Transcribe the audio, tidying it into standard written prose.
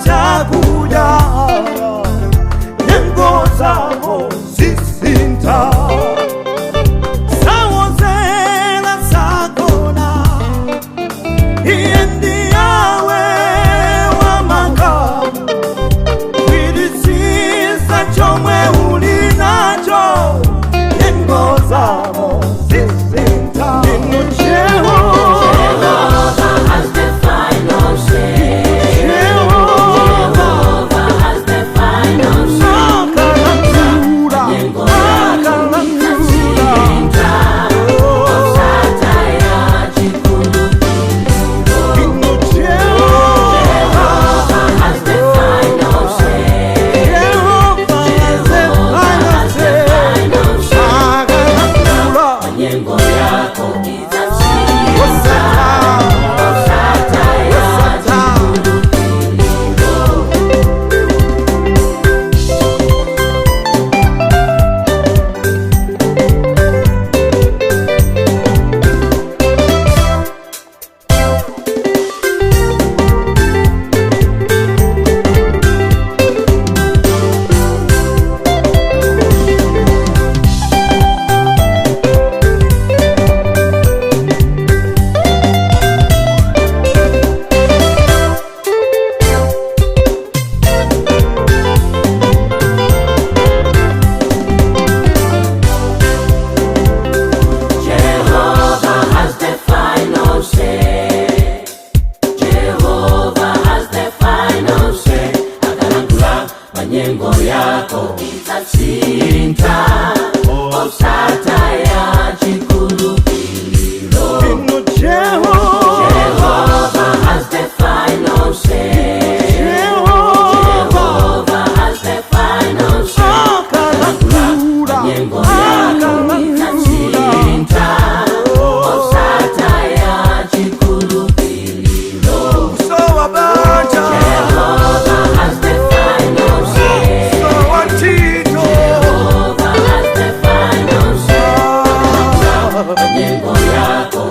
chakuja nyengo zako zisinta sawozela sakona iendi yawe wa makamu wilisisa chomwe ulinacho nyengo zako zisinta neno Jehovah has the final say. Jehovah has the final say. Nyengo yako itasinta, osata ya chikulupiliro. Jehovah has the final say. Jehovah has the final say. Nyengo yako itasinta, osata ya Jehovah has the final say. Jehovah has the final say. Akalangula manyengo yako itasinta, osata ya chikulupiliro. Jehovah has the final say. Jehovah has the final say. Akalangula manyengo yako itasinta, osata ya chikulupiliro. Jehovah has the final say. Jehovah has the final say. Nyengo yako